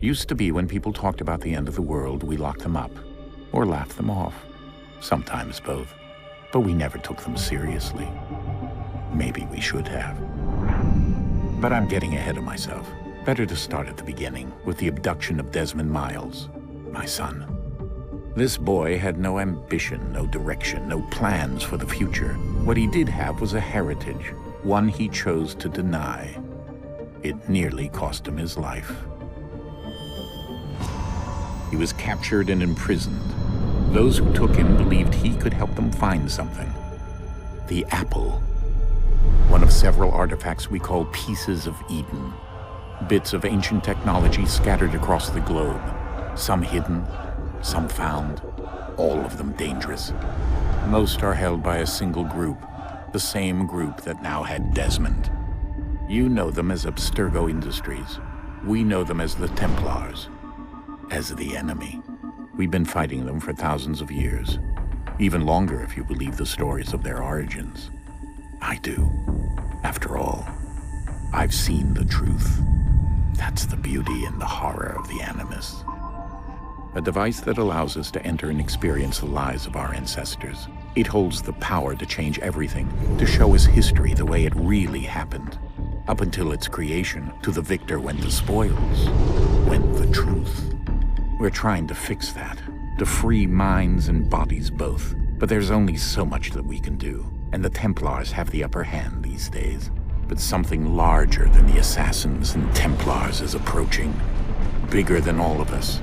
Used to be when people talked about the end of the world, we locked them up, or laughed them off. Sometimes both. But we never took them seriously. Maybe we should have. But I'm getting ahead of myself. Better to start at the beginning, with the abduction of Desmond Miles, my son. This boy had no ambition, no direction, no plans for the future. What he did have was a heritage, one he chose to deny. It nearly cost him his life. He was captured and imprisoned. Those who took him believed he could help them find something. The apple. One of several artifacts we call pieces of Eden. Bits of ancient technology scattered across the globe. Some hidden, some found, all of them dangerous. Most are held by a single group, the same group that now had Desmond. You know them as Abstergo Industries. We know them as the Templars. As the enemy. We've been fighting them for thousands of years. Even longer if you believe the stories of their origins. I do. After all, I've seen the truth. That's the beauty and the horror of the Animus. A device that allows us to enter and experience the lives of our ancestors. It holds the power to change everything, to show us history the way it really happened. Up until its creation, to the victor went the spoils, went the truth. We're trying to fix that, to free minds and bodies both. But there's only so much that we can do, and the Templars have the upper hand these days. But something larger than the Assassins and Templars is approaching, bigger than all of us.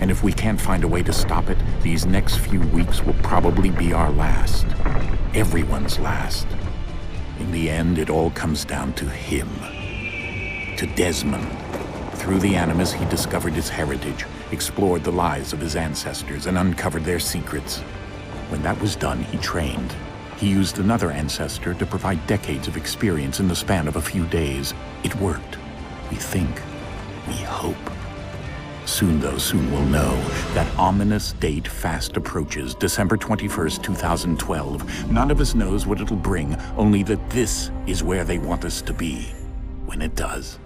And if we can't find a way to stop it, these next few weeks will probably be our last. Everyone's last. In the end, it all comes down to him. To Desmond. Through the Animus, he discovered his heritage, explored the lives of his ancestors, and uncovered their secrets. When that was done, he trained. He used another ancestor to provide decades of experience in the span of a few days. It worked. We think. We hope. Soon, though, soon we'll know. That ominous date fast approaches, December 21st, 2012. None of us knows what it'll bring, only that this is where they want us to be, when it does.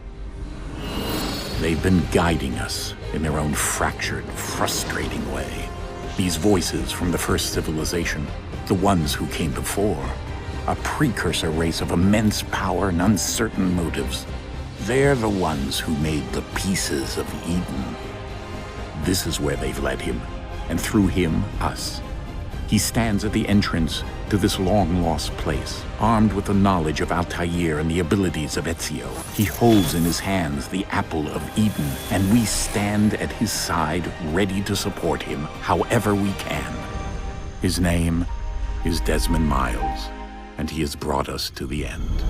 They've been guiding us in their own fractured, frustrating way. These voices from the first civilization, the ones who came before, a precursor race of immense power and uncertain motives. They're the ones who made the pieces of Eden. This is where they've led him, and through him, us. He stands at the entrance to this long-lost place, armed with the knowledge of Altair and the abilities of Ezio. He holds in his hands the apple of Eden, and we stand at his side, ready to support him however we can. His name is Desmond Miles, and he has brought us to the end.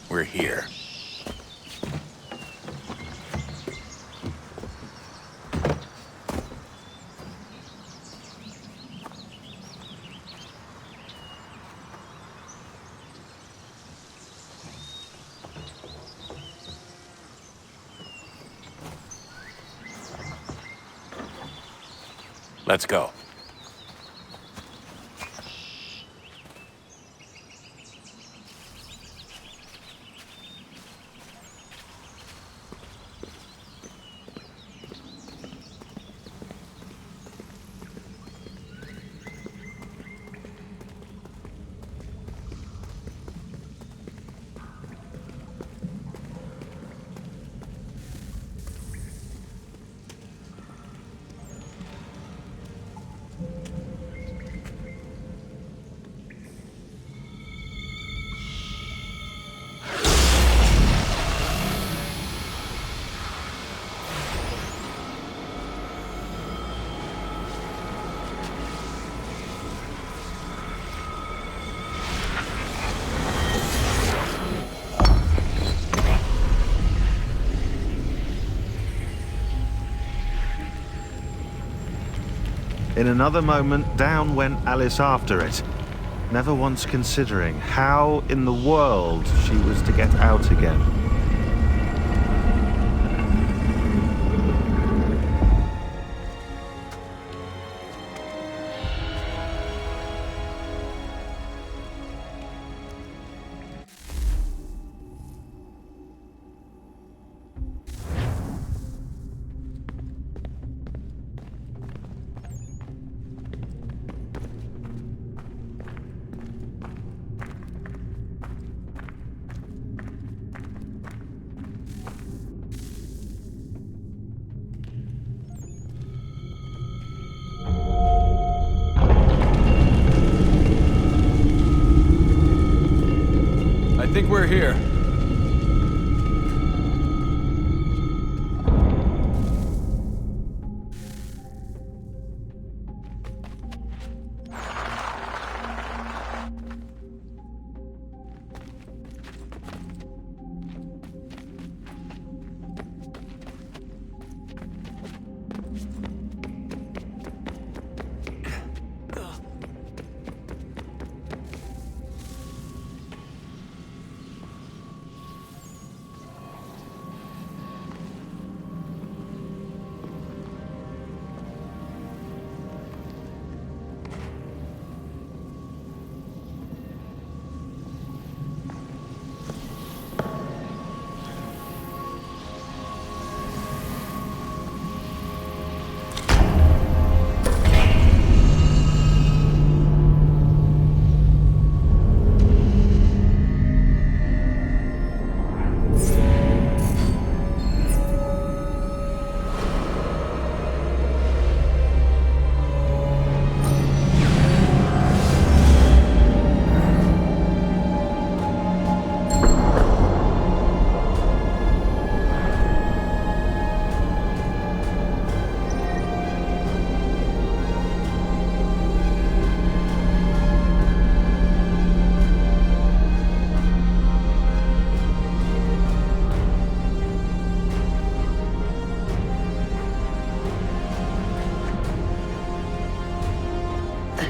We're here. Let's go. In another moment, down went Alice after it, never once considering how in the world she was to get out again. I think we're here.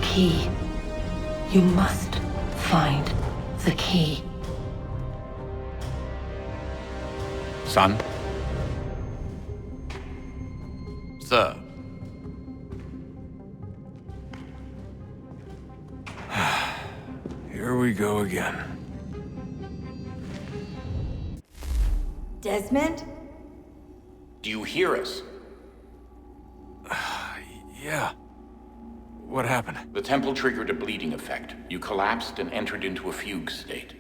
Key. You must find the key. Son? Sir. Here we go again. Desmond? Do you hear us? Yeah. What happened? The temple triggered a bleeding effect. You collapsed and entered into a fugue state.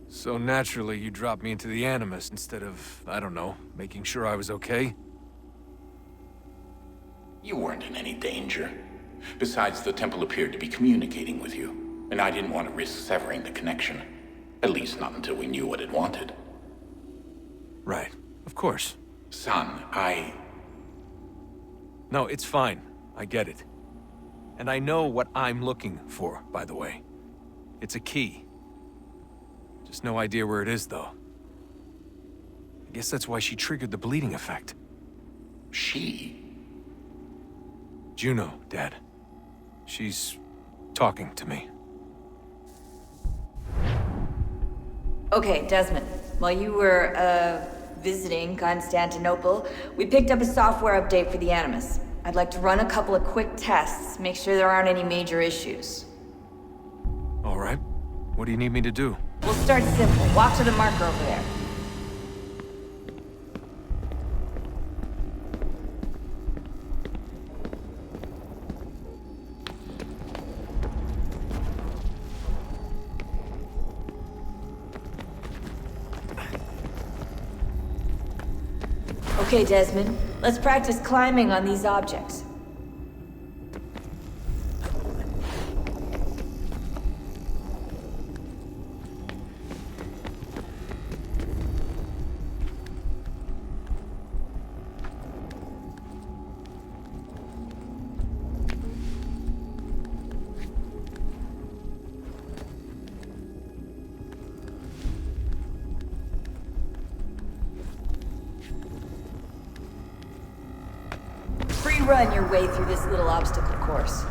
So naturally, you dropped me into the Animus instead of, I don't know, making sure I was okay? You weren't in any danger. Besides, the temple appeared to be communicating with you, and I didn't want to risk severing the connection. At least not until we knew what it wanted. Right. Of course. Son, No, it's fine. I get it. And I know what I'm looking for, by the way. It's a key. Just no idea where it is, though. I guess that's why she triggered the bleeding effect. She? Juno, Dad. She's talking to me. Okay, Desmond. While you were, visiting Constantinople, we picked up a software update for the Animus. I'd like to run a couple of quick tests, make sure there aren't any major issues. All right. What do you need me to do? We'll start simple. Walk to the marker over there. Okay, Desmond. Let's practice climbing on these objects. run your way through this little obstacle course.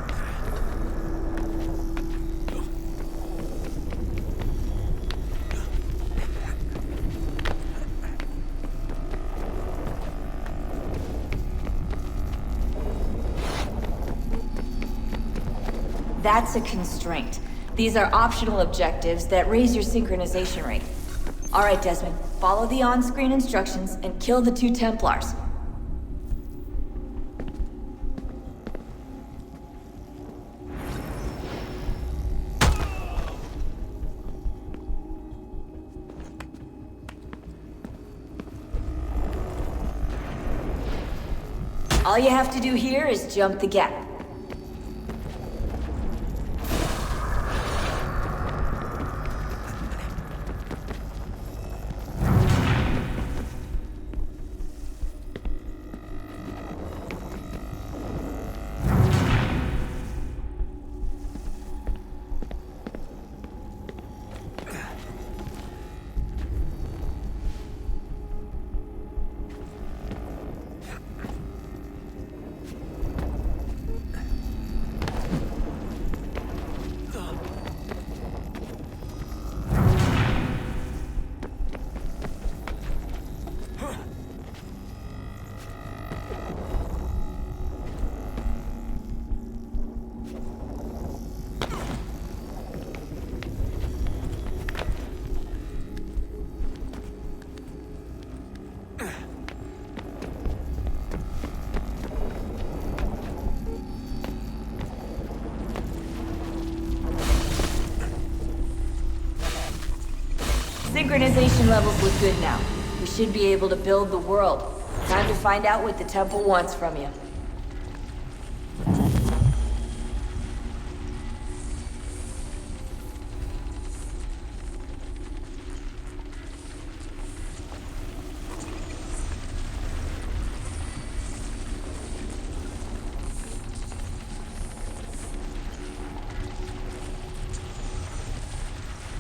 That's a constraint. These are optional objectives that raise your synchronization rate. All right, Desmond, follow the on-screen instructions and kill the 2 Templars. All you have to do here is jump the gap. Synchronization levels look good now. We should be able to build the world. Time to find out what the temple wants from you.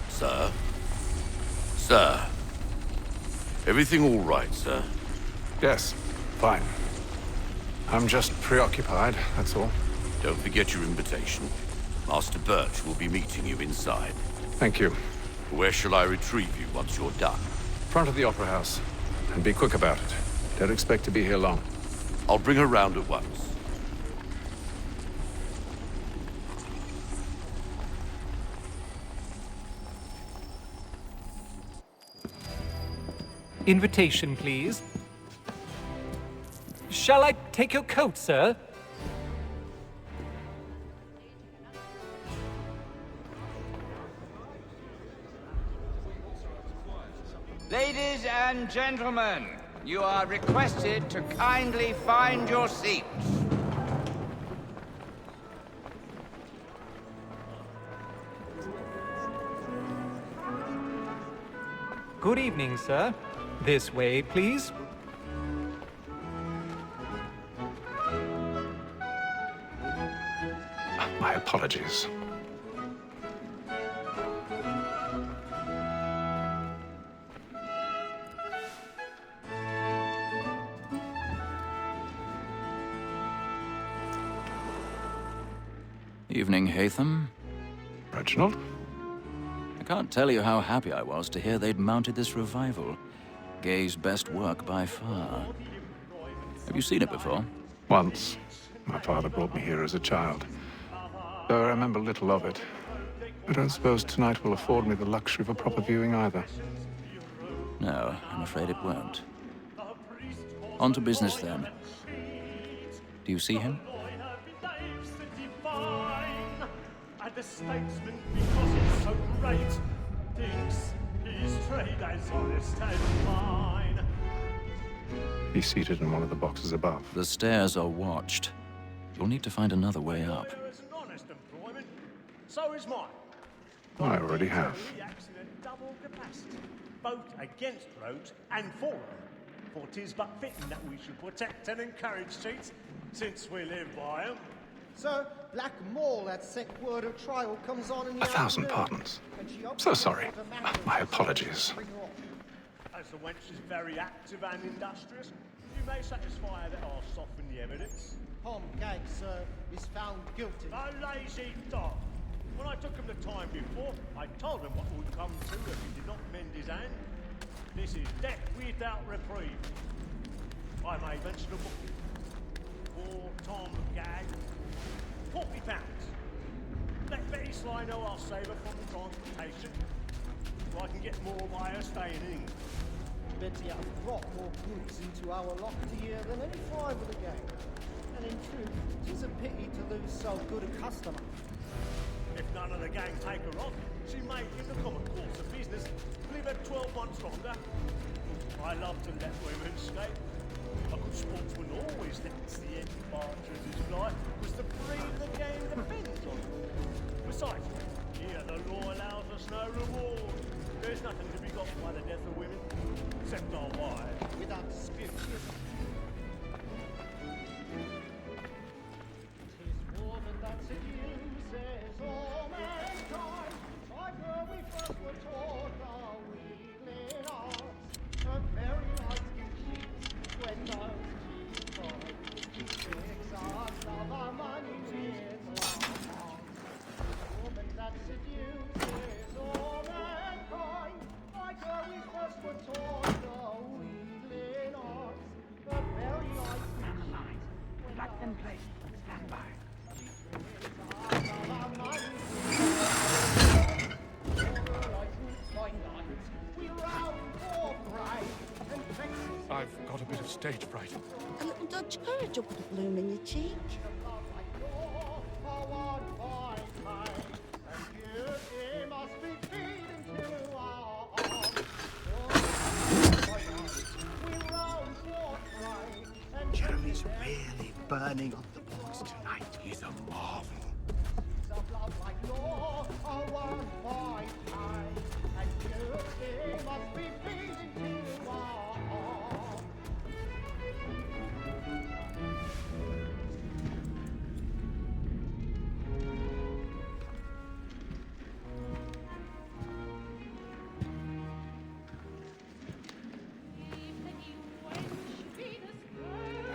Sir? Sir? Everything all right, sir? Yes, fine. I'm just preoccupied, that's all. Don't forget your invitation. Master Birch will be meeting you inside. Thank you. Where shall I retrieve you once you're done? Front of the Opera House. And be quick about it. Don't expect to be here long. I'll bring her round at once. Invitation, please. Shall I take your coat, sir? Ladies and gentlemen, you are requested to kindly find your seats. Good evening, sir. This way, please. My apologies. Evening, Hatham. Reginald? I can't tell you how happy I was to hear they'd mounted this revival. Gay's best work by far. Have you seen it before? Once. My father brought me here as a child. Though I remember little of it. I don't suppose tonight will afford me the luxury of a proper viewing either. No, I'm afraid it won't. On to business then. Do you see him? And the statesman, because it's so great, thinks his trade as honest as mine. He's seated in one of the boxes above. The stairs are watched. You'll need to find another way up. It's an honest employment. So is mine. I already have. He acts in a double capacity, both against rogues and for them. For 'tis but fitting that we should protect and encourage cheats, since we live by 'em. Sir, Black Mall, that sick word of trial comes on in the 1,000 pardons. So sorry. My apologies. As the wench is very active and industrious, you may satisfy her that I'll soften the evidence. Tom Gag, sir, is found guilty. A lazy dog. When I took him the time before, I told him what would come to if he did not mend his hand. This is death without reprieve. I made mention of booking. For Tom Gag, £40. Let Betty Sly know I'll save her from the transportation, so I can get more by her staying in. Betty has brought more goods into our locker here than any five of the gang. And in truth, it is a pity to lose so good a customer. If none of the gang take her off, she may, in the common course of business, live her 12 months longer. I love to let women escape. A good sportsman always lets the end march as his life, because the breed of the game depends on it. Besides, here the law allows us no reward. There's nothing to be got by the death of women, except our wives. Without dispute, woman that seduces all mankind, like her we first were taught our weakling arts. Her very eyes give cheeks when those cheeks fall. She tricks us of our money with love. Woman that seduces all mankind, like her we first were taught our weakling arts. Her very eyes give cheeks when Black and play. Stand by. I've got a bit of stage fright. A little Dutch courage will put a bloom in your cheek. Jeremy's really burning on the boards tonight. He's a marvel.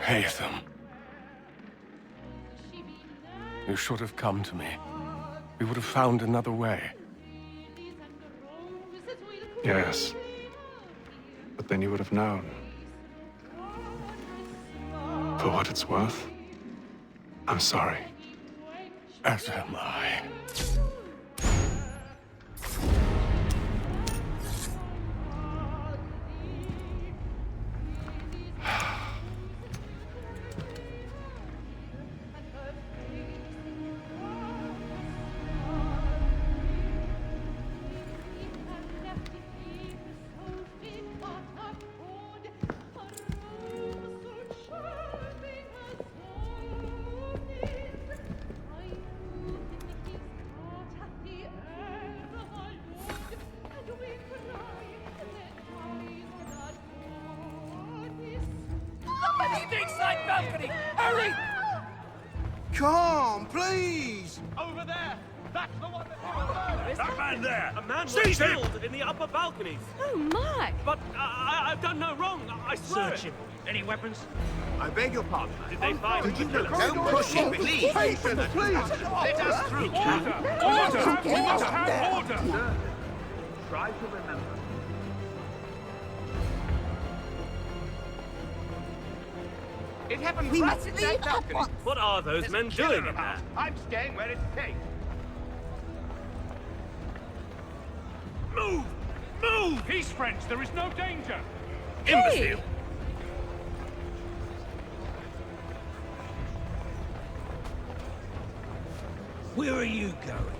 Haytham. You should have come to me. We would have found another way. Yes. But then you would have known. For what it's worth, I'm sorry. As am I. Inside balcony! Hurry! Come, please! Over there! That's the one that... That man there! A man was Seize him! killed in the upper balconies. Oh, my! But I've done no wrong. I swear. Search him. Any weapons? I beg your pardon. Did they find the killer? Don't push him, please! Patience, please! Let us through. Order! We must have order! Try to remember. It happened We right must in leave that balcony. at once. What are those men doing in there? I'm staying where it's safe. Move! Move! Peace, friends. There is no danger. Imbecile! Where are you going?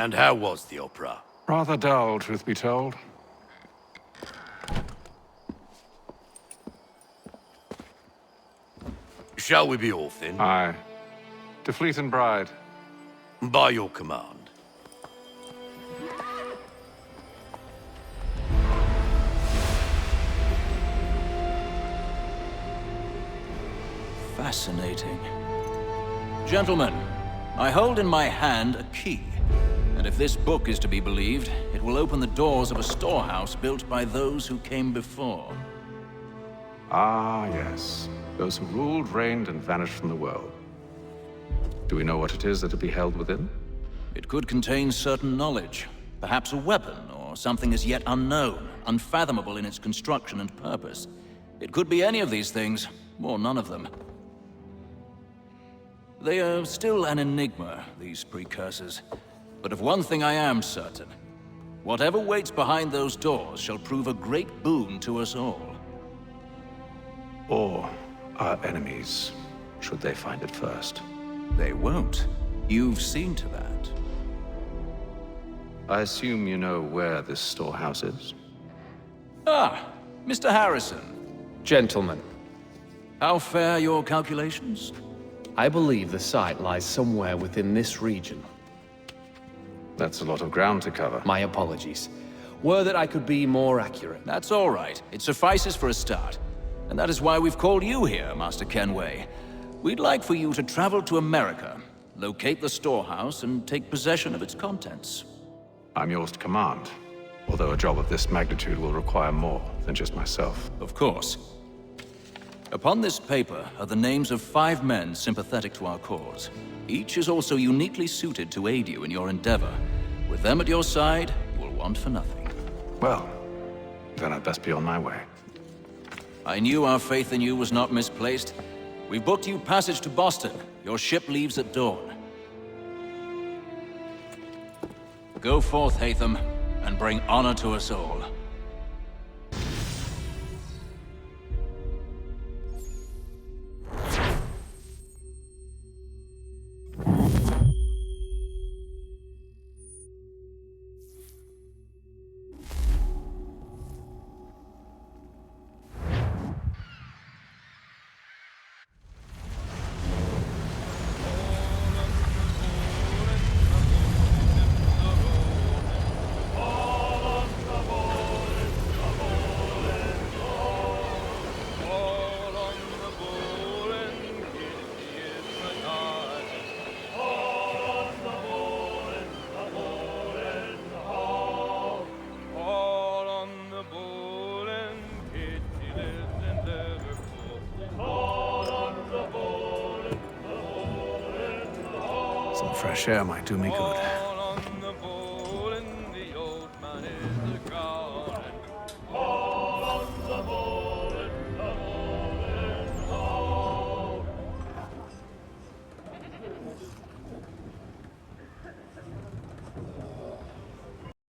And how was the opera? Rather dull, truth be told. Shall we be off then? Aye. To Fleet and Bride. By your command. Fascinating. Gentlemen, I hold in my hand a key. And if this book is to be believed, it will open the doors of a storehouse built by those who came before. Ah, yes. Those who ruled, reigned, and vanished from the world. Do we know what it is that will be held within? It could contain certain knowledge. Perhaps a weapon, or something as yet unknown, unfathomable in its construction and purpose. It could be any of these things, or none of them. They are still an enigma, these precursors. But of one thing I am certain. Whatever waits behind those doors shall prove a great boon to us all. Or our enemies, should they find it first. They won't. You've seen to that. I assume you know where this storehouse is? Ah, Mr. Harrison. Gentlemen, How fare your calculations? I believe the site lies somewhere within this region. That's a lot of ground to cover. My apologies. Were that I could be more accurate. That's all right. It suffices for a start. And that is why we've called you here, Master Kenway. We'd like for you to travel to America, locate the storehouse, and take possession of its contents. I'm yours to command, although a job of this magnitude will require more than just myself. Of course. Upon this paper are the names of 5 men sympathetic to our cause. Each is also uniquely suited to aid you in your endeavor. With them at your side, you will want for nothing. Well, then I'd best be on my way. I knew our faith in you was not misplaced. We've booked you passage to Boston. Your ship leaves at dawn. Go forth, Hatham, and bring honor to us all. Some fresh air might do me good.